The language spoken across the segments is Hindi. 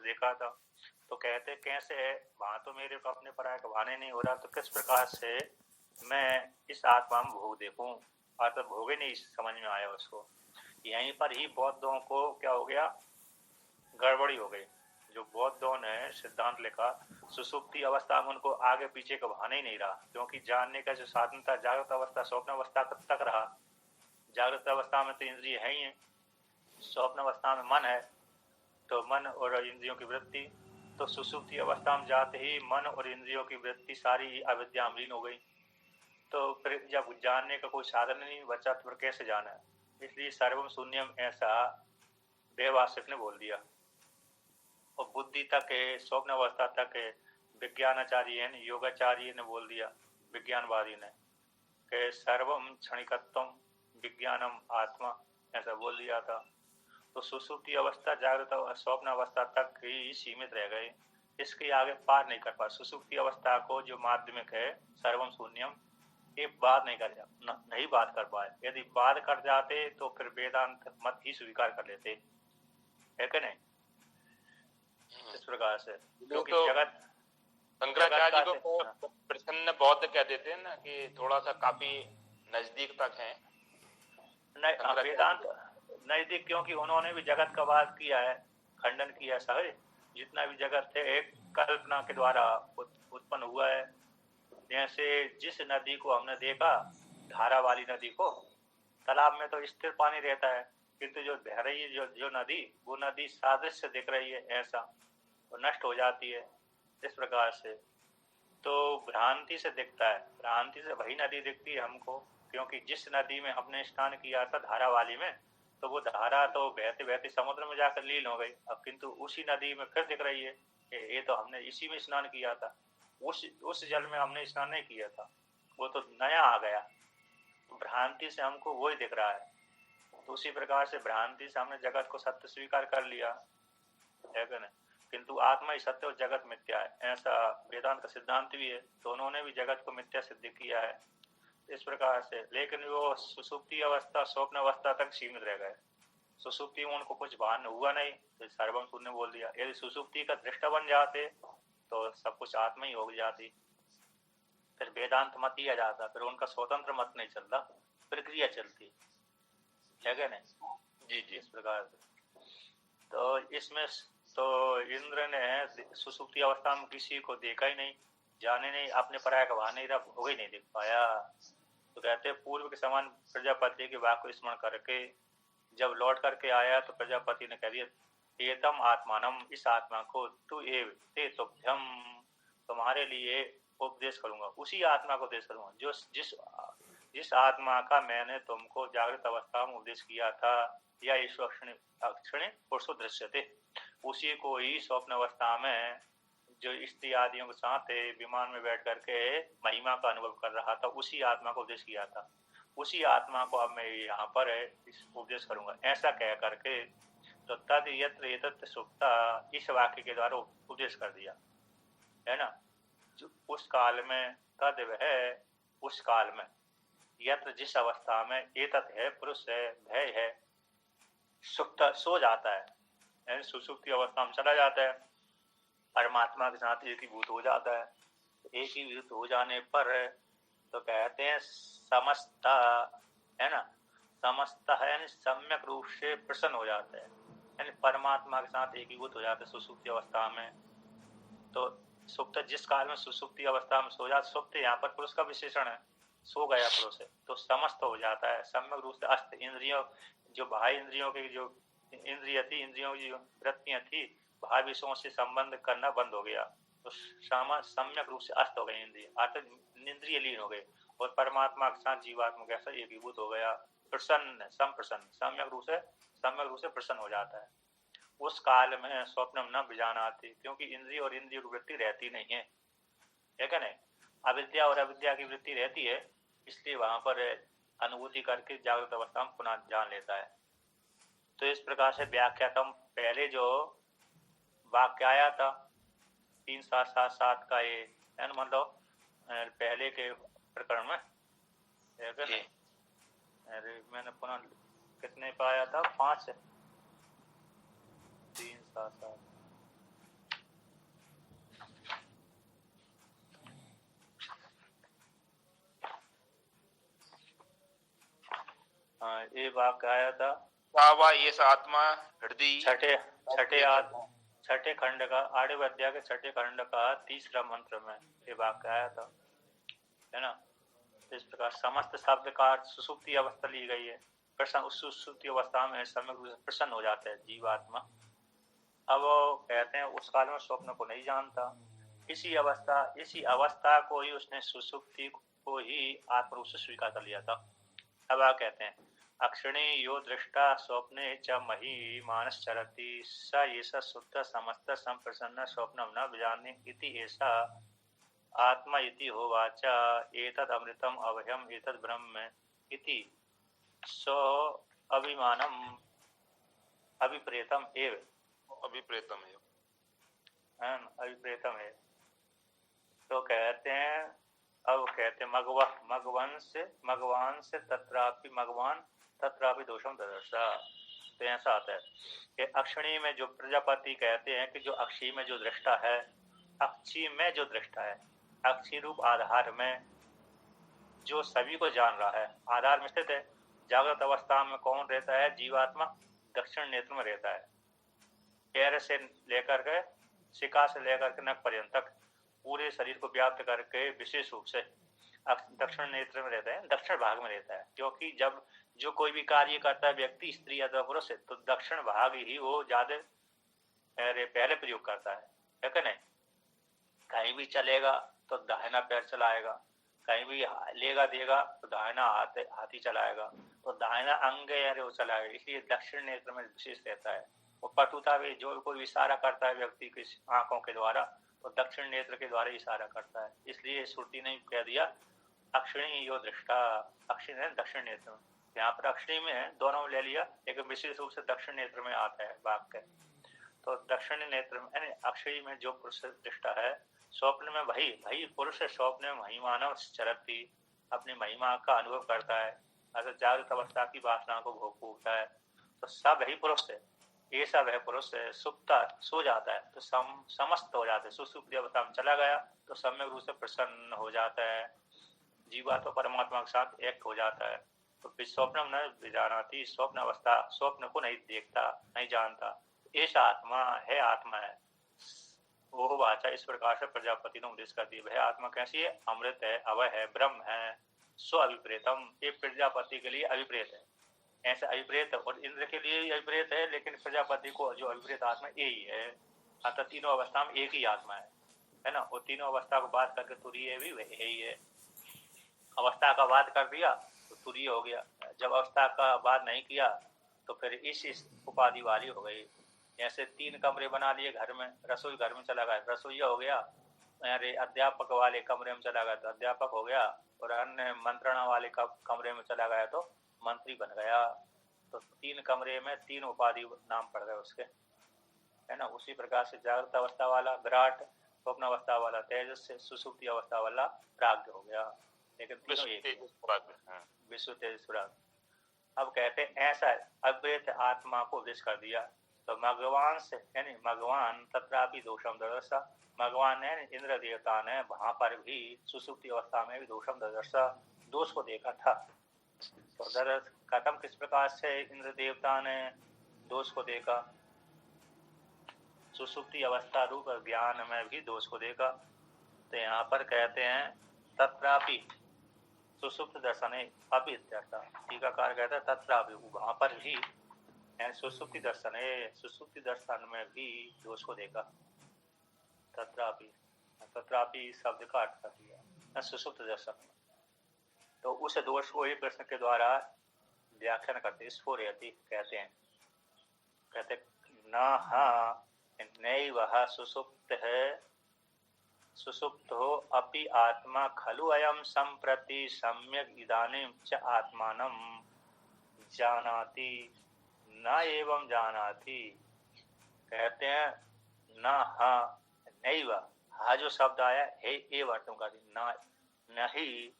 देखा था। तो कहते कैसे है, वहां तो मेरे को अपने पराये का भान ही नहीं हो रहा, तो किस प्रकार से मैं इस आत्मा में भोग देखूं, अर्थात भोग ही नहीं समझ में आया उसको। यहीं पर ही बौद्धों को क्या हो गया, गड़बड़ी हो गई। जो बौद्धों ने सिद्धांत लिखा, सुसुप्ति अवस्था में उनको आगे पीछे का भान ही नहीं रहा, क्योंकि जानने का जो साधन था जागृत अवस्था स्वप्न अवस्था तक रहा। जागृत अवस्था में तो इंद्रिय है ही है, स्वप्न अवस्था में मन है, तो मन और इंद्रियों की वृत्ति। तो सुसुप्ति अवस्था में जाते ही मन और इंद्रियों की वृत्ति सारी अविद्या में लीन हो गई। तो फिर जब जानने का कोई साधन नहीं बचा तो फिर कैसे जाना। इसलिए सर्वम शून्यम ऐसा देवासिक ने बोल दिया। और बुद्धि तक है, स्वप्न अवस्था तक है, विज्ञानाचार्य ने योगाचार्य ने बोल दिया, विज्ञानवादी ने, कि सर्वम क्षणिकत्वम विज्ञानम आत्मा, ऐसा बोल दिया था। तो सुसुप्ति अवस्था जागृत स्वप्न अवस्था तक ही सीमित रह गए, इसके आगे पार नहीं कर पाए। सुसुप्ति अवस्था को जो माध्यमिक है सर्वम शून्यम, ये बात नहीं कर नहीं बात कर पाए। यदि बात कर जाते तो फिर वेदांत मत ही स्वीकार कर लेते, है कि नहीं। इस प्रकार से क्योंकि तो जगत शंकराचार्य जी को प्रसन्न बौद्ध कह देते हैं ना, कि थोड़ा सा काफी नजदीक तक है वेदांत नजदीक, क्योंकि उन्होंने भी जगत का वाद किया है, खंडन किया। सारे जितना भी जगत है एक कल्पना के द्वारा उत्पन्न हुआ है। जैसे जिस नदी को हमने देखा, धारा वाली नदी को, तालाब में तो स्थिर पानी रहता है, किंतु जो बह रही है जो नदी, वो नदी सादृश्य दिख रही है, ऐसा वो नष्ट हो जाती है। इस प्रकार से तो भ्रांति से दिखता है, भ्रांति से वही नदी दिखती है हमको, क्योंकि जिस नदी में हमने स्नान किया था धारा वाली में, तो वो धारा तो बहते बहते समुद्र में जाकर लीन हो गई। अब किंतु उसी नदी में फिर दिख रही है, ये तो हमने इसी में स्नान किया था, उस जल में हमने स्नान नहीं किया था, वो तो नया आ गया। तो भ्रांति से हमको वही दिख रहा है। तो उसी प्रकार से भ्रांति से हमने जगत को सत्य स्वीकार कर लिया, है कि नहीं। किंतु आत्मा ही सत्य और जगत मिथ्या है, ऐसा वेदांत का सिद्धांत भी है। तो उन्होंने भी जगत को मिथ्या सिद्ध किया है इस प्रकार से। लेकिन वो सुसुप्ति अवस्था स्वप्न अवस्था तक सीमित रह गए। सुसुप्ति में उनको कुछ भान हुआ नहीं, तो सर्वम शून्य बोल दिया। यदि सुसुप्ति का दृष्टा बन जाते तो सब कुछ आत्मा ही हो जाती, फिर वेदांत मत ही आ जाता, फिर उनका स्वतंत्र मत नहीं चलता, प्रक्रिया चलती, है क्या नहीं। जी जी, इस प्रकार से। तो इसमें तो इंद्र ने सुसुप्ति अवस्था में किसी को देखा ही नहीं, जाने नहीं, अपने पराया का भान नहीं रहा, भोग ही नहीं देख पाया। तो कहते पूर्व के समान प्रजापति के वाक्य को स्मरण करके जब लौट करके आया तो प्रजापति ने कह दिया, एतम आत्मानम, इस आत्मा को, तू एव ते तुभ्यम, तुम्हारे लिए उपदेश करूंगा, उसी आत्मा को उपदेश करूंगा जो जिस आत्मा का मैंने तुमको जागृत अवस्था में उपदेश किया था, या इस अक्षण पुरुषो दृश्यते, उसी को ही स्वप्न अवस्था में जो स्त्री आदियों के साथ विमान में बैठ करके महिमा का अनुभव कर रहा था, उसी आत्मा को उपदेश किया था, उसी आत्मा को अब मैं यहाँ पर उपदेश करूंगा, ऐसा कह करके तो तद यत्र एतत् सुप्ता, इस वाक्य के द्वारा उपदेश कर दिया, है ना। उस काल में, तद वह उस काल में, यत्र जिस अवस्था में, एतत् है पुरुष है, भय है, सुप्त सो जाता है, सुसुप्ति अवस्था में चला जाता है, परमात्मा के साथ एकीभूत हो जाता है। एकीभूत हो जाने पर तो कहते हैं समस्त, है ना, समस्त है यानी सम्यक रूप से प्रसन्न हो जाता है, यानी परमात्मा के साथ एकीभूत हो जाता है सुसुप्ति अवस्था में। तो सुप्त जिस काल में सुसुप्ति अवस्था में सो जाता, सुप्त यहाँ पर पुरुष का विशेषण है, सो गया पुरुष है, तो समस्त हो जाता है, सम्यक रूप से अस्त, इंद्रियों जो बाह्य इंद्रियों की जो इंद्रिय थी, इंद्रियों की जो वृत्तियां थी, बाह्य विषयों से संबंध करना बंद हो गया, तो सम्यक रूप से अस्त हो गए इंद्रिय, अर्थात इंद्रिय लीन हो गए, और परमात्मा के साथ जीवात्मा कैसा एकीभूत हो गया, प्रसन्न, संप्रसन्न, सम्यक रूप से प्रसन्न हो जाता है। उस काल में स्वप्न न बीजानाति, क्योंकि इंद्रिय और इंद्रिय की वृत्ति रहती नहीं है, है क्या नहीं, अविद्या और अविद्या की वृत्ति रहती है, इसलिए वहां पर अनुभूति करके जागृत अवस्था में पुनः जान लेता है। तो इस प्रकार से व्याख्यातम, पहले जो वाक्य आया था 3777 का, ये मतलब पहले के प्रकरण में, अरे मैंने पुनः कितने पाया था, 5 3 7 7 ये वाक्य आया था वा ये आत्मा हृदय छठे खंड का आठवें अध्याय के छठे खंड का तीसरा मंत्र में ये वाक्य आया था, है ना। इस प्रकार समस्त शब्द का सुसुप्ति अवस्था ली गई है। प्रसन्न, उस सुसुप्ति अवस्था में समग्र रूप से प्रसन्न हो जाता है जीवात्मा। अब वो कहते हैं उस काल में स्वप्न को नहीं जानता, इसी अवस्था को ही उसने सुसुप्ति को ही आत्म रूप से स्वीकार कर लिया था। अब आप कहते हैं अक्षिणी यो दृष्टा स्वप्ने च मही मानश्चरति स एष शुद्ध समस्त संप्रसन्न स्वप्नम न विजाने इति ऐसा आत्मा इति होवाच एतद् अमृतम अवह्यम एतद् ब्रह्म इति सो अभिमानम अभिप्रेतम एव अभिप्रेतम है। तो कहते हैं अब कहते हैं मगवान से तत्रापि मगवान तत्रापि दोषम ददर्शा। तो ऐसा आता है कि अक्षिणी में जो प्रजापति कहते हैं कि जो अक्षी में जो दृष्टा है, अक्षी में जो दृष्टा है, अक्षी रूप आधार में जो सभी को जान रहा है, आधार में स्थित है। जागृत अवस्था में कौन रहता है? जीवात्मा दक्षिण नेत्र में रहता है। पैर से लेकर के शिका से लेकर के नख पर्यंत तक पूरे शरीर को व्याप्त करके विशेष रूप से दक्षिण नेत्र में रहता है, दक्षिण भाग में रहता है। क्योंकि जब जो कोई भी कार्य करता है व्यक्ति, स्त्री या पुरुष, तो दक्षिण भाग ही वो ज्यादा पहले प्रयोग करता है कि नहीं। कहीं भी चलेगा तो दाहिना पैर चलाएगा, कहीं भी लेगा देगा तो दाहिना हाथ ही चलाएगा, तो दाहिना अंग वो चलाएगा। इसलिए दक्षिण नेत्र में विशेष रहता है। वो पटुता भी जो कोई इशारा करता है व्यक्ति की आंखों के द्वारा, तो दक्षिण नेत्र के द्वारा इशारा करता है। इसलिए श्रुति ने कह दिया अक्षिणी यो दृष्टा, अक्षिणी है दक्षिण नेत्र में। यहाँ पर अक्षिणी में है, दोनों ले लिया, लेकिन विशेष रूप से दक्षिण नेत्र में आता है वाक्य। तो दक्षिण नेत्र में यानी अक्षिणी में जो पुरुष दृष्टा है, स्वप्न में वही पुरुष स्वप्न में महिमानव चरती अपनी महिमा का अनुभव करता है, अगर जागृत अवस्था की वासना को भोगता है। तो सब ही पुरुष है, ये सब है पुरुष सुप्ता सो जाता है तो समस्त हो जाता है। सुसुप्ति अवस्था में चला गया तो सम्यक रूप से प्रसन्न हो जाता है, जीवा तो परमात्मा के साथ एक हो जाता है। तो स्वप्न न विजानाति, स्वप्न अवस्था स्वप्न को नहीं देखता, नहीं जानता। ऐसा आत्मा है वो वाचा इस प्रकार से प्रजापति ने उपदेश कर दिया। वह आत्मा कैसी है? अमृत है, अवय है, ब्रह्म है, स्व अभिप्रेतम। ये प्रजापति के लिए अभिप्रेत है, ऐसा अभिप्रेत, और इंद्र के लिए अभिप्रेत है, लेकिन प्रजापति को जो अभिप्रेत आत्मा यही है। अतः तीनों अवस्था में एक ही आत्मा है ना। वो तीनों अवस्था को बात करके तुरीय भी यही है। अवस्था का बात कर दिया तो तुरीय हो गया, जब अवस्था का बात नहीं किया तो फिर इस उपाधि वाली हो गई। ऐसे 3 कमरे बना लिए घर में, रसोई घर में चला गया रसोईया हो गया, अरे अध्यापक वाले कमरे में चला गया तो अध्यापक हो गया, और अन्य मंत्रणा वाले कमरे में चला गया तो मंत्री बन गया। तो 3 कमरे में 3 उपाधि नाम पड़ गए उसके, है ना। उसी प्रकार से जागृत अवस्था वाला विराट, स्वप्न अवस्था वाला तेजस, से सुसुप्ति अवस्था वाला प्राज्ञ हो गया। लेकिन विश्व तेजस प्राज्ञ। अब कहते हैं ऐसा अद्वैत आत्मा को उपदेश कर दिया। तो भगवान से यानी भगवान तत्रापि दोषम ददर्शा, भगवान ने इंद्र देवता ने वहां पर भी सुसुप्ति अवस्था में भी दोषम ददर्शा, दोष को देखा था। तो खत्म किस प्रकार से इंद्र देवता ने दोष को देखा? सुसुप्ति अवस्था रूप ज्ञान में भी दोष को देखा। तो यहाँ पर कहते हैं तत्रापि सुसुप्त दर्शन अपि टीकाकार कहता है तत्रापि, वहां पर भी सुसुप्ति दर्शन है, सुसुप्ति दर्शन में भी दोष को देखा। तत्रापि शब्द का अर्थ कर दिया सुसुप्त दर्शन में। तो उस दोष को ही प्रश्न के द्वारा व्याख्यान करते स्फुरयति कहते नैव सुसुप्त है, सुसुप्त हो अपि आत्मा खलु अयम संप्रति सम्यक इदानीं च आत्मानं जानाति न एवं जानाति। कहते हैं नैव, हा जो शब्द आया है ये वर्तों का नहीं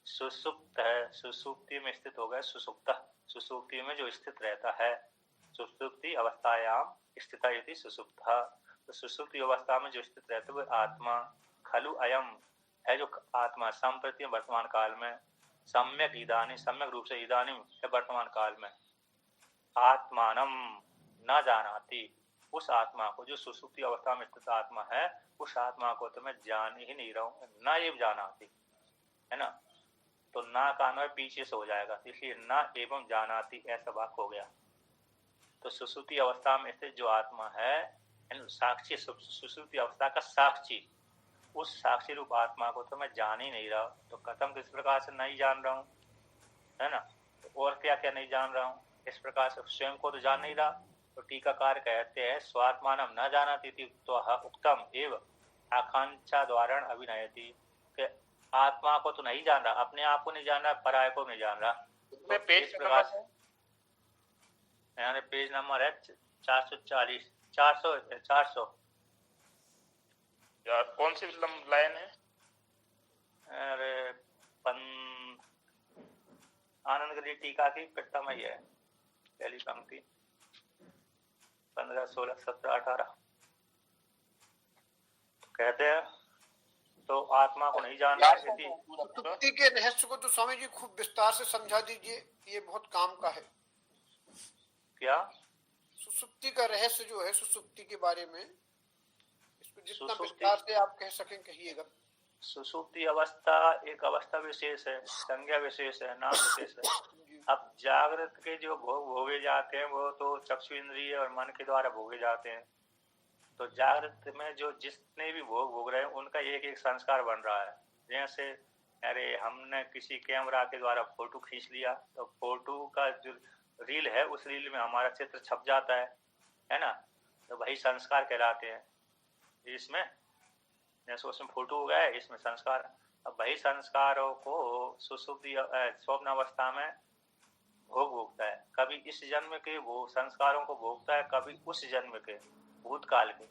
सुसुप्त है, सुसुप्ति में स्थित हो गया सुसुप्त, सुसुप्ति में जो स्थित रहता है, सुसुप्ति अवस्थायाम स्थिता यदि सुसुप्त, तो सुसुप्ति अवस्था में जो स्थित रहता है वो आत्मा खलु अयम है, जो आत्मा संप्रति वर्तमान काल में सम्यक इदानी, सम्यक रूप से इदानी वर्तमान काल में, आत्मानम न जानाति, उस आत्मा को जो सुसुप्ति अवस्था में स्थित आत्मा है, उस आत्मा को तो मैं जान ही नहीं रहा हूँ, न एवं जानाति, है ना। तो ना का अन्वय पीछे से हो जाएगा, इसलिए न एवं जानाति ऐसा वाक्य हो गया। तो सुसुप्ति अवस्था में स्थित जो आत्मा है, साक्षी, सुसुप्ति अवस्था का साक्षी, उस साक्षी रूप आत्मा को तो मैं जान ही नहीं रहा। तो कथम किस प्रकार से नहीं जान रहा हूँ, है ना। तो और क्या क्या नहीं जान रहा हूँ, इस प्रकार से स्वयं को तो जान नहीं रहा। तो टीकाकार कहते हैं स्वात्मानम न जानाति तो उक्तम एव आकांक्षा द्वारा अभिनयति, कि आत्मा को तो नहीं जान रहा, अपने आप को नहीं जान रहा, पराय को नहीं जान रहा। तो पेज प्रकार से यहाँ पेज नंबर है 440, 400 यार कौन सी लाइन है? अरे आनंद गिरी टीका की प्रथम ही है, पहली पंक्ति 15, 16, 17, 18 कहते हैं तो आत्मा को नहीं जान रहा। सुसुप्ति के रहस्य को तो स्वामी जी खूब विस्तार से समझा दीजिए, ये बहुत काम का है। क्या सुसुप्ति का रहस्य जो है, सुसुप्ति के बारे में इसको जितना विस्तार से आप कह सकें कहिएगा। सुसुप्ति अवस्था एक अवस्था विशेष है, संज्ञा विशेष है, नाम विशेष है। अब जागृत के जो भोग भोगे जाते हैं वो तो चक्षु इंद्रिय और मन के द्वारा भोगे जाते हैं। तो जागृत में जो जितने भी भोग भोग रहे हैं उनका एक एक संस्कार बन रहा है। जैसे अरे हमने किसी कैमरा के द्वारा फोटो खींच लिया, तो फोटो का जो रील है उस रील में हमारा चित्र छप जाता है ना। तो वही संस्कार कहलाते हैं। इसमें जैसे उसमें फोटो हो गया, इसमें संस्कार। अब वही संस्कारों को सुसुप्ति स्वप्न अवस्था में भोग भोगता है। कभी इस जन्म के वो संस्कारों को भोगता है, कभी उस जन्म के, भूतकाल के।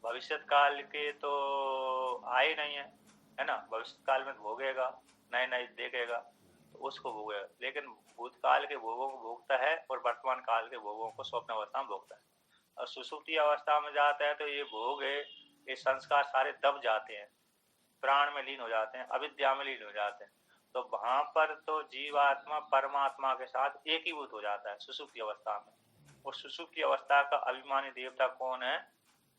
भविष्य काल के तो आए नहीं है ना। भविष्य काल में भोगेगा, नए नए देखेगा तो उसको भोगेगा, लेकिन भूतकाल के भोगों को भोगता है और वर्तमान काल के भोगों को स्वप्न अवस्था में भोगता है। और सुसुप्ति अवस्था में जाता है तो ये भोग है, ये संस्कार सारे दब जाते हैं, प्राण में लीन हो जाते हैं, अविद्या में लीन हो जाते हैं। तो वहां पर तो जीवात्मा परमात्मा के साथ एकीभूत हो जाता है सुसुप्ति अवस्था में। और सुसुप्ति अवस्था का अभिमानी देवता कौन है?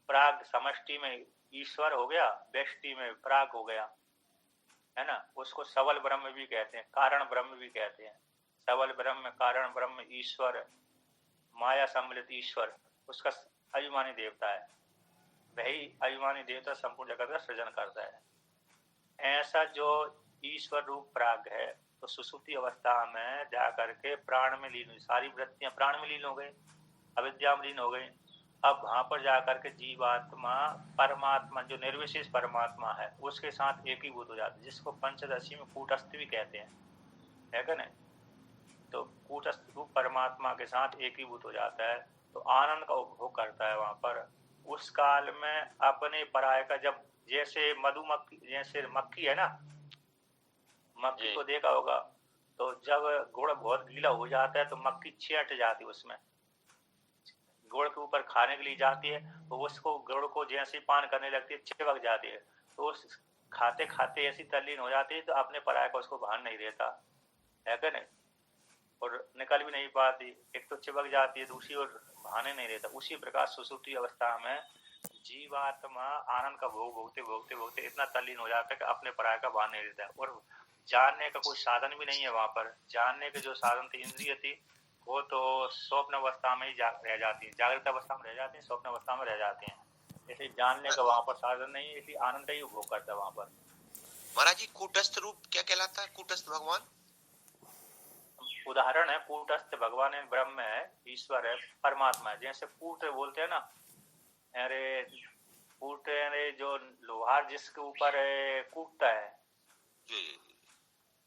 प्राग समष्टि में ईश्वर हो गया, व्यष्टि में प्राग हो गया, है ना। उसको सबल ब्रह्म भी कहते हैं, कारण ब्रह्म भी कहते हैं। सबल ब्रह्म, कारण ब्रह्म, ईश्वर, माया सम्मिलित ईश्वर, उसका अभिमानी देवता है। वही अभिमानी देवता संपूर्ण जगत का सृजन करता है। ऐसा जो ईश्वर रूप प्राग है, तो सुसुप्ति अवस्था में जाकर के प्राण में लीन हुई, सारी वृत्तियां प्राण में लीन हो गई, अविद्या में लीन हो गई। अब वहां पर जाकर के जीवात्मा परमात्मा जो निर्विशेष परमात्मा है उसके साथ एकीभूत हो जाती है, जिसको पंचदशी में कूटस्थ भी कहते हैं, है क्या नहीं। तो कूटस्थ रूप परमात्मा के साथ एकीभूत हो जाता है, तो आनंद का उपभोग करता है वहां पर। उस काल में अपने पराय का, जब जैसे मधुमक्खी, जैसे मक्खी है ना, मक्खी को देखा होगा, तो जब गुड़ बहुत गीला हो जाता है तो मक्खी चेट जाती है, उसमें गुड़ के ऊपर खाने के लिए जाती है, तो उसको गुड़ को जैसे पान करने लगती है चिपक जाती है, तो उस खाते खाते ऐसी तल्लीन हो जाती है तो अपने पराय का उसको भान नहीं रहता, है क्या नहीं। और निकल भी नहीं पाती, एक तो चिपक जाती है, दूसरी ओर भाने नहीं रहता। उसी प्रकार सुसुप्ति अवस्था में जीवात्मा आनंद का भोग भोगते भोगते भोगते इतना तल्लीन हो जाता है कि अपने पराय का भान नहीं रहता है। और जानने का कोई साधन भी नहीं है वहां पर। जानने के जो साधन थे, इंद्रिय थी, वो तो स्वप्न अवस्था में ही रह जाती है, जागृत अवस्था में रह जाती है, स्वप्न अवस्था में रह जाती हैं। इसलिए जानने का वहां पर साधन नहीं है, इसलिए आनंद का ही उपभोग करता है वहां पर। महाराज जी, कूटस्थ रूप क्या कहलाता है? कूटस्थ भगवान उदाहरण है, कूटस्थ भगवान है, ब्रह्म है, ईश्वर है, परमात्मा है। जैसे कूट बोलते हैं ना, अरे कूट, अरे जो लोहार जिसके ऊपर कूटता है,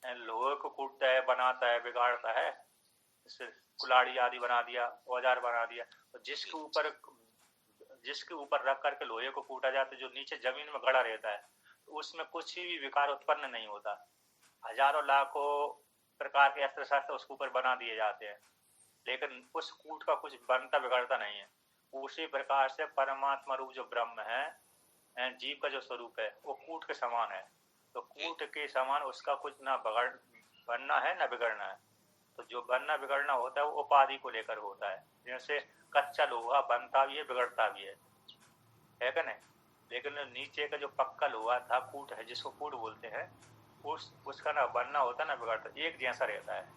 लोहे को कूटता है, बनाता है, बिगाड़ता है, कुलाड़ी आदि बना दिया, औजार बना दिया, तो जिसके ऊपर रख करके लोहे को कूटा जाता है, जो नीचे जमीन में गड़ा रहता है, तो उसमें कुछ भी विकार उत्पन्न नहीं होता। हजारों लाखों प्रकार के अस्त्र शस्त्र उसके ऊपर बना दिए जाते हैं, लेकिन उस कूट का कुछ बनता बिगड़ता नहीं है। उसी प्रकार से परमात्मा रूप जो ब्रह्म है, जीव का जो स्वरूप है, वो कूट के समान है। तो कूट के समान उसका कुछ ना बनना है न बिगड़ना है। तो जो बनना बिगड़ना होता है वो उपाधि को लेकर होता है। जैसे कच्चा लोहा बनता भी है बिगड़ता भी है कि नहीं। लेकिन नीचे का जो पक्का लोहा था, कूट है जिसको कूट बोलते हैं, उसका ना बनना होता है ना बिगड़ता, एक जैसा रहता है।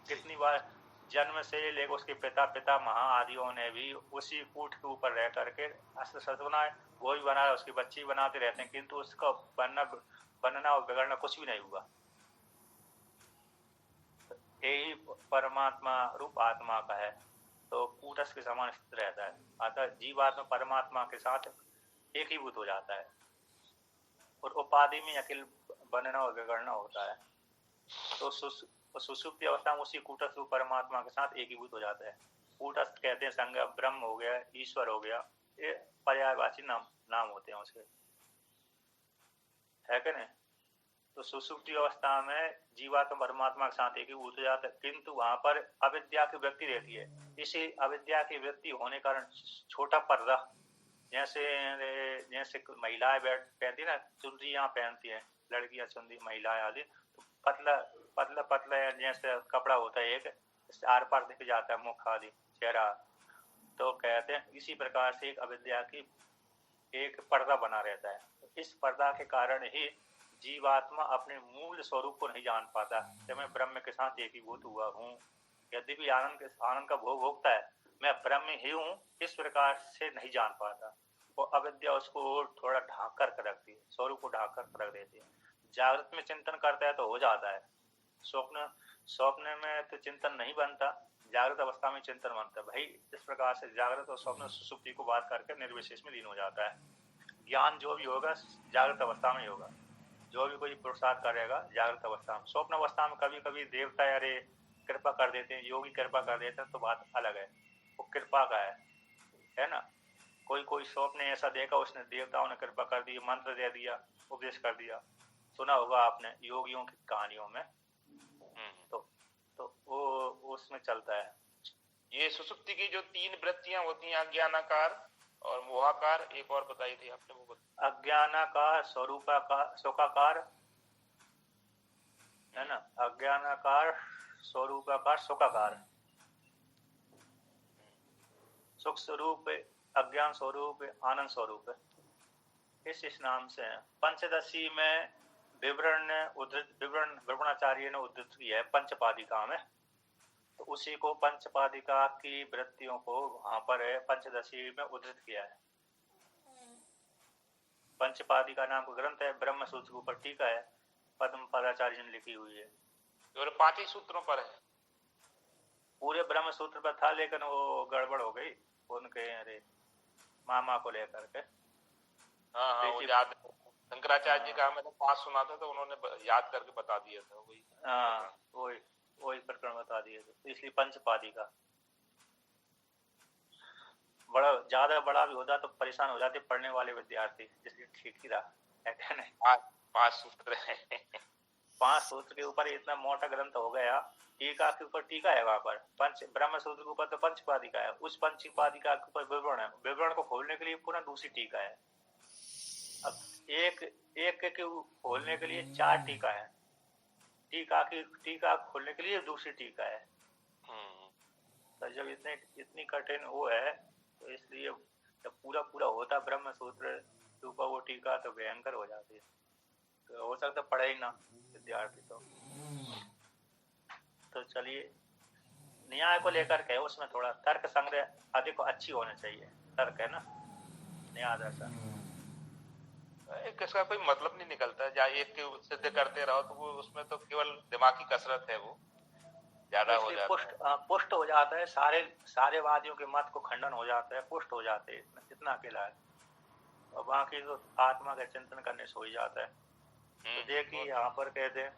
कितनी बार जन्म से लेकर उसके पिता महा आदियों ने भी उसी कूट के ऊपर रह करके अस्त्र शस्त्र बनाए, वो भी बनाया, उसकी बच्ची बनाते रहते हैं, किंतु उसका बनना और बिगड़ना कुछ भी नहीं हुआ। यही परमात्मा रूप आत्मा का है, तो कूटस्थ के समान स्थित रहता है। अतः जीवात्मा परमात्मा के साथ एक ही भूत हो जाता है और उपाधि में अकेले बनना और बिगड़ना होता है। तो सुषुप्ति अवस्था में उसी कूटस्थ रूप परमात्मा के साथ एक ही भूत हो जाता है। कूटस्थ कहते हैं संग, ब्रह्म हो गया, ईश्वर हो गया, ये पर्यायवाची नाम होते हैं उसके, है कि नहीं। तो सुषुप्ति अवस्था में जीवात्मा परमात्मा के साथ एक ही भूत हो जाता है, किंतु वहां पर अविद्या की वृत्ति रहती है। इसी अविद्या की वृत्ति होने के कारण छोटा पर्दा, जैसे महिलाएं पहनती ना, चुनरियां पहनती है लड़कियां, चुनरी महिलाएं आदि, तो पतला जैसे कपड़ा होता है, एक आर पार दिख जाता है मुख आदि चेहरा। तो कहते हैं इसी प्रकार से एक अविद्या की एक पर्दा बना रहता है। इस पर्दा के कारण ही जीवात्मा अपने मूल स्वरूप को नहीं जान पाता कि मैं ब्रह्म के साथ एकीभूत हुआ हूँ। यद्यपि आनंद का भोग भोगता है, मैं ब्रह्म ही हूँ, इस प्रकार से नहीं जान पाता। वो अविद्या उसको थोड़ा ढाक कर रखती है, स्वरूप को ढाक कर रख देती है। जागृत में चिंतन करता है तो हो जाता है, स्वप्न में तो चिंतन नहीं बनता, जागृत अवस्था में चिंतन बनता है। भाई इस प्रकार से जागृत और स्वप्न सुषुप्ति को बात करके निर्विशेष में लीन हो जाता है। ज्ञान जो भी होगा जागृत अवस्था में होगा, जो भी कोई पुरुषार्थ करेगा जागृत अवस्था में। स्वप्न अवस्था में कभी कभी देवता अरे कृपा कर देते हैं, योगी कृपा कर देते हैं, तो बात अलग है, वो कृपा का है ना। कोई स्वप्न ऐसा देखा, उसने देवताओं ने कृपा कर दी, मंत्र दे दिया, उपदेश कर दिया, सुना होगा आपने योगियों की कहानियों में। तो वो उसमें चलता है। ये सुसुप्ति की जो 3 वृत्तियां होती हैं, अज्ञानाकार और मोहाकार, एक और बताई थी आपने, वो अज्ञानाकार, स्वरूपाकार, शोकाकार, है ना। अज्ञानाकार, स्वरूपाकार, शोकाकार। सुख स्वरूप, अज्ञान स्वरूप, आनंद स्वरूप, इस नाम से पंचदशी में विवरणाचार्य ने उद्धृत किया है पंचपादिका में। तो उसी को पंचपादिका की वृत्तियों को वहां पर पंचदशी में उद्धृत किया है। पंचपादिका नाम का ग्रंथ है, ब्रह्म सूत्र के ऊपर टीका है, पद्म पदाचार्य ने लिखी हुई है। और 5 ही सूत्रों पर है, पूरे ब्रह्म सूत्र पर था, लेकिन वो गड़बड़ हो गई उनके अरे मामा को लेकर के। हाँ वो याद, शंकराचार्य जी का मैंने 5 सुना था, तो उन्होंने याद करके बता दिया था वही। हाँ वही प्रकरण बता दिए थे, तो इसलिए पंचपादिका। बड़ा ज्यादा बड़ा भी होता तो परेशान हो जाते पढ़ने वाले विद्यार्थी, इसलिए ठीक ही रहा है क्या नहीं। 5 सूत्र है 5 सूत्र के ऊपर इतना मोटा ग्रंथ हो गया। टीका के ऊपर टीका है, वहां पर ब्रह्म सूत्र के ऊपर तो पंचपादिका है, उस पंचपादिका के ऊपर विवरण है, विवरण को खोलने के लिए पुनः दूसरी टीका है। अब एक के खोलने के लिए 4 टीका है, टीका खोलने के लिए दूसरी टीका है। तो जब इतनी कठिन वो है, तो इसलिए जब पूरा होता ब्रह्म सूत्र के ऊपर वो टीका, तो भयंकर हो जाती है, तो हो सकता पढ़े ही ना विद्यार्थी। तो चलिए, न्याय को लेकर के उसमें थोड़ा तर्क संग्रह अधिक अच्छी होनी चाहिए, तर्क है ना, न्याय दर्शन। इसका कोई मतलब नहीं निकलता है, जहाँ एक के सिद्ध करते रहो तो वो उसमें तो केवल दिमागी कसरत है, वो ज्यादा हो जाता है, पुष्ट हो जाता है, सारे वादियों के मत को खंडन हो जाता है, पुष्ट हो जाते हैं, इतना अकेला है, और बाकी तो आत्मा का चिंतन करने से हो ही जाता है। तो देखिए यहाँ पर कहते हैं,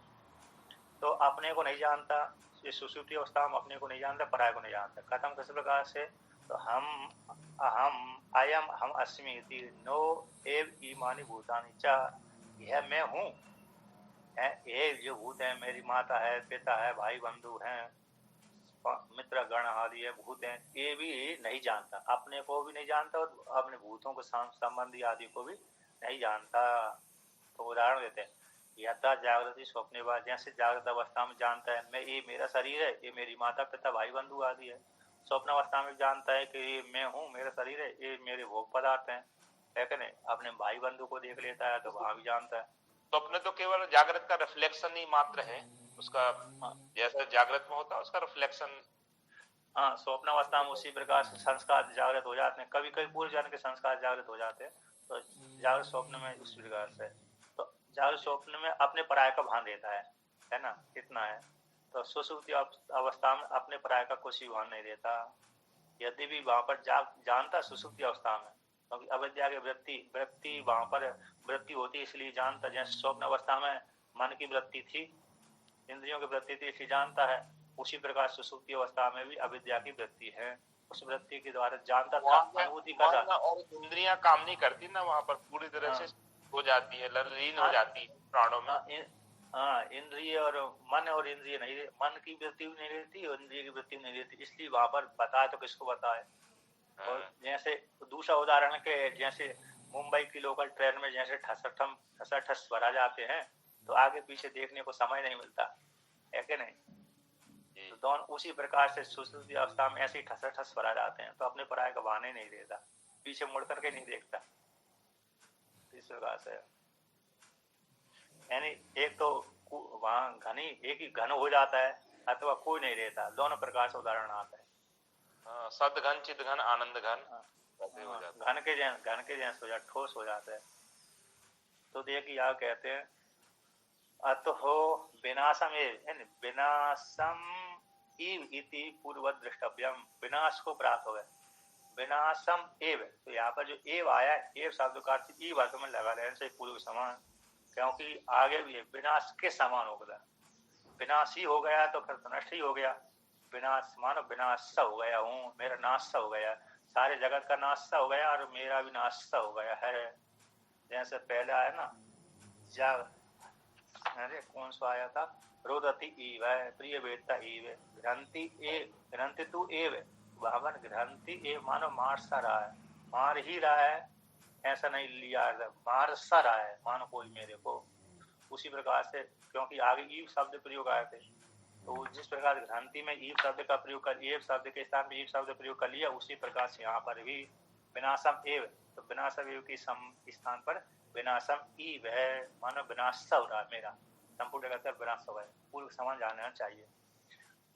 तो अपने को नहीं जानता, इस सुषुप्ति अवस्था में अपने को नहीं जानता, पराय को नहीं जानता। खत्म किस प्रकार से, तो हम अस्मि इति नो एव ईमानि भूतानि च, यह मैं हूँ, ये जो भूत है, मेरी माता है, पिता है, भाई बंधु हैं, मित्र गण आदि है, भूत हैं, ये भी नहीं जानता, अपने को भी नहीं जानता और अपने भूतों के संबंधी आदि को भी नहीं जानता। तो उदाहरण देते हैं, यथा जागृति स्वप्ने वा, जैसे जागृत अवस्था में जानता है मैं ये मेरा शरीर है, ये मेरी माता पिता भाई बंधु आदि है। स्वप्न अवस्था में जानता है कि ये मैं हूँ, मेरा शरीर है, ये मेरे भोग पदार्थ है कि नहीं। अपने भाई बंधु को देख लेता है तो वहां भी जानता है। स्वप्न तो केवल जागृत का रिफ्लेक्शन ही मात्र है उसका, जैसा जागृत में होता है उसका रिफ्लेक्शन। हाँ, स्वप्न अवस्था में उसी प्रकार से संस्कार जागृत हो जाते हैं। कभी कभी पूर्व जन्म के संस्कार जागृत हो जाते हैं, तो जागृत स्वप्न में उस प्रकार से। तो जागृत स्वप्न में अपने पराय का भान रहता है ना, इतना है। तो सुषुप्ति अवस्था में अपने पराय का कुछ भी भान नहीं रहता। यदि भी वहां पर जानता सुषुप्ति अवस्था में, क्योंकि अविद्या की वृत्ति वहां पर वृत्ति होती है इसलिए जानता। जैसे स्वप्न अवस्था में मन की वृत्ति थी, इंद्रियों की वृत्ति थी इसलिए जानता है, उसी प्रकार सुषुप्ति अवस्था में भी अविद्या की वृत्ति है, उस वृत्ति के द्वारा जानता था, अनुभूति कर रहा। और इंद्रियां काम नहीं करती ना वहां पर, पूरी तरह से हो जाती है, लीन हो जाती है प्राणों में। हाँ, इंद्रिय और मन और इंद्रिय नहीं, मन की वृत्ति भी नहीं रहती और इंद्रिय की वृत्ति भी नहीं रहती, इसलिए वहां पर बताए तो किसको बताए। और जैसे दूसरा उदाहरण के, जैसे मुंबई की लोकल ट्रेन में जैसे ठस भरा जाते हैं तो आगे पीछे देखने को समय नहीं मिलता है कि नहीं। तो दोनों उसी प्रकार से सुषुप्ति अवस्था में ऐसे ही ठस भरा जाते हैं, तो अपने पराये का बहाने नहीं देता, पीछे मुड़ करके नहीं देखता। इस प्रकार से यानी एक तो वहां घनी एक ही घन हो जाता है अथवा कोई नहीं रहता, दोनों प्रकार से उदाहरण आता है। सद घन चिद घन आनंद घन, घन के जैसे हो जाता, ठोस हो जाता है। तो देखिए यहाँ कहते हैं अतो विनाशम एव, विनाशम इव इति पूर्ववत द्रष्टव्यम, विनाश को प्राप्त हो गए, विनाशम एव। तो यहाँ पर जो एव आया, एव शब्द का अर्थ ई वर्ग में लगा रहने से पूर्व समान, क्योंकि आगे भी विनाश के समान हो गया। विनाश ही हो गया तो फिर तो नष्ट ही हो गया। विनाश मानो विनाश सा हो गया हूँ, मेरा नाश सा हो गया, सारे जगत का नाश सा हो गया और मेरा भी नाश सा हो गया है। जैसे पहले आया ना, अरे कौन सा आया था, रोदती ईव है, प्रिय वेदता ईव, घ्रंथि तू एव, भावन घ्रंथि एव मानो मार सा रहा है, मार ही रहा है, ऐसा नहीं लिया, मार सा रहा है मानो कोई मेरे को। उसी प्रकार से क्योंकि आगे ईव शब्द प्रयोग आए थे, तो जिस प्रकार घ्रांति में ईव शब्द का प्रयोग कर, एव शब्द के स्थान में ईव शब्द प्रयोग कर लिया, उसी प्रकार से यहाँ पर भी विनाशम एव, तो विनाशम एव के स्थान पर विनाशम ईव है, मानो विनाश हो रहा मेरा, संपूर्ण जगत का विनाश हो गया, पूर्व समान जानना चाहिए।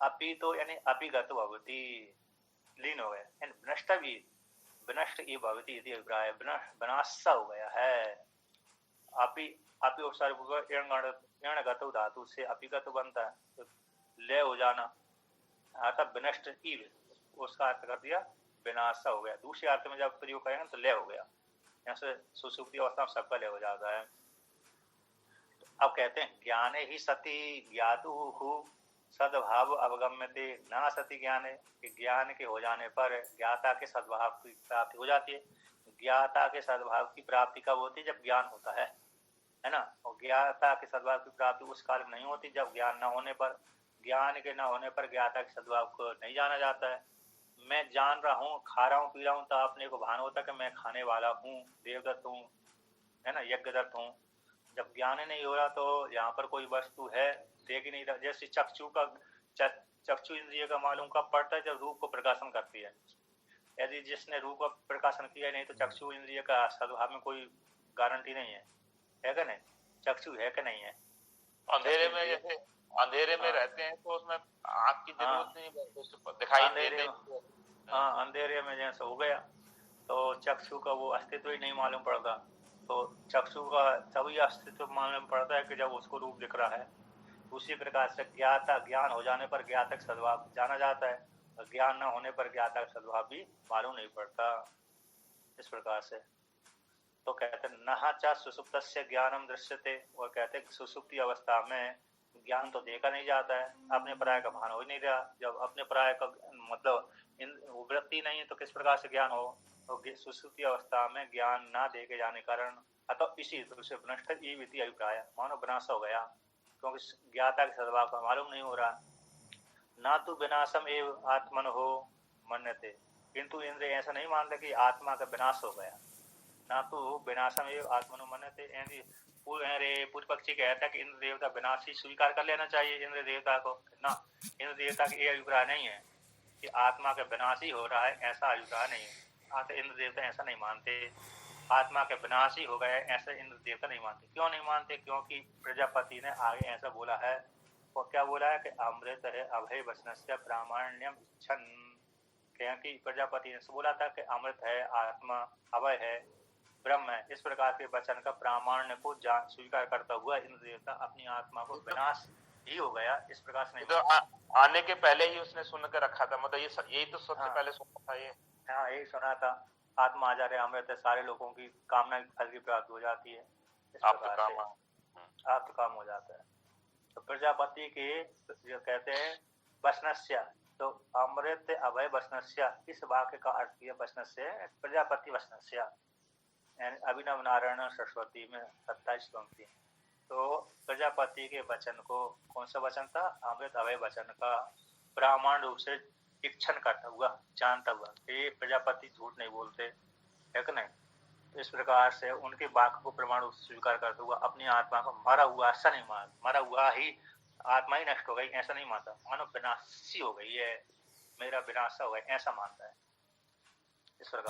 अपी तो यानी अपिगत भवती, लीन हो गया, यानी विनष्ट भी विनष्ट ई भवती यदि अभिप्राय, विनाश हो गया है। अपी उपसर्ग धातु से अपिगत बनता है, तो ले हो जाना, अर्थात विनष्ट ईव, उसका अर्थ कर दिया विनाश हो गया। दूसरे अर्थ में जब प्रयोग करेंगे तो ले हो गया, यहाँ से सुषुप्ति अवस्था में सबका ले हो जाता है। अब कहते हैं ज्ञाने ही सती ज्ञातु सद्भाव अवगम्यते ना सती ज्ञाने, कि ज्ञान के हो जाने पर ज्ञाता के सद्भाव की प्राप्ति हो जाती है। ज्ञाता के सद्भाव की प्राप्ति कब होती है, जब ज्ञान होता है ना। और ज्ञाता के सद्भाव की प्राप्ति उस काल में नहीं होती जब ज्ञान न होने पर, ज्ञान के न होने पर ज्ञाता के सद्भाव को नहीं जाना जाता है। मैं जान रहा हूँ, खा रहा हूँ, पी रहा हूँ, तो अपने को भान होता है कि मैं खाने वाला हूँ, देवदत्त हूँ, है ना, यज्ञदत्त हूँ। जब ज्ञान नहीं हो रहा तो यहाँ पर कोई वस्तु है देख ही नहीं रहा। जैसे चक्षु इंद्रिय का मालूम कब पड़ता है, जब रूप को प्रकाशन करती है। यदि जिसने रूप का प्रकाशन किया नहीं तो चक्षु इंद्रिय का सद्भाव में कोई गारंटी नहीं है क्या नहीं, चक्षु है कि नहीं है। अंधेरे में जैसे अंधेरे में रहते हैं तो उसमें आँख की जरूरत नहीं, दिखाई देते। हाँ, अंधेरे में जैसे हो गया तो चक्षु का वो अस्तित्व ही नहीं मालूम पड़ता, तो चक्षु का तभी अस्तित्व मालूम पड़ता है कि जब उसको रूप दिख रहा है। उसी प्रकार से ज्ञान हो जाने पर ज्ञाता का सद्भाव जाना जाता है, और ज्ञान न होने पर ज्ञाता का सद्भाव भी मालूम नहीं पड़ता। इस प्रकार से तो कहते नहा चा सुसुप्तस्य ज्ञानम दृश्यते, और कहते सुसुप्ति अवस्था में ज्ञान तो देखा नहीं जाता है, अपने पराय का भान हो ही नहीं रहा। जब अपने पराय का मतलब वृत्ति नहीं है तो किस प्रकार से ज्ञान हो। तो सुसुप्ति अवस्था में ज्ञान ना देखे जाने कारण अतः इसी से नष्ट ई अभिप्राय, मानो विनाश हो गया, क्योंकि ज्ञाता के सद्भाव का मालूम नहीं हो रहा। ना तो विनाशम एव आत्मन हो मन्यते, किंतु इंद्रिय ऐसा नहीं मानते कि आत्मा का विनाश हो गया। ना तो विनाशम एव आत्मनो मन्यते, पूर्व पक्षी कहता है कि इंद्र देवता विनाश ही स्वीकार कर लेना चाहिए इंद्र देवता को ना। इंद्र देवता का ये अभिप्राय नहीं है कि आत्मा का विनाश ही हो रहा है, ऐसा अभिप्राय नहीं है। तो इंद्र देवता ऐसा नहीं मानते, आत्मा के विनाश ही हो गए ऐसा इंद्र देवता नहीं मानते। क्यों नहीं मानते? क्योंकि प्रजापति ने आगे ऐसा बोला है, और क्या बोला है कि अमृत है अभय वचनस्य प्रामाण्यम इच्छन। क्योंकि प्रजापति ने बोला था कि अमृत है, आत्मा अभय है, ब्रह्म है, इस प्रकार के वचन का प्रामाण्य को स्वीकार करता हुआ इंद्र देवता अपनी आत्मा को विनाश ही हो गया इस प्रकार से नहीं। तो आने के पहले ही उसने सुन कर रखा था, मतलब यही तो सबसे पहले सुना था ये। हाँ, यही सुना था, आत्मा आचार्य अमृत है, सारे लोगों की कामना फल की प्राप्ति हो जाती है, इस प्रकार से आप काम हो जाता है। तो प्रजापति के जो कहते हैं वचनस्य, तो अमृत अभय वचनस्य, इस वाक्य का अर्थ किया वचनस्य प्रजापति वचनस्य, अभिनव नारायण सरस्वती में 27 पंक्ति। तो प्रजापति के वचन को, कौन सा वचन था? अमृत अभय वचन का प्रामाण रूप से इच्छन करता हुआ, जानता हुआ कि प्रजापति झूठ नहीं बोलते है कि नहीं। तो इस प्रकार से उनके वाक्य को प्रमाण रूप से स्वीकार करता हुआ अपनी आत्मा को मरा हुआ ऐसा नहीं मान, मरा हुआ ही आत्मा ही नष्ट हो गई ऐसा नहीं मानता, मानो विनाशी हो गई है, मेरा विनाश हो गया ऐसा मानता है इस प्रकार।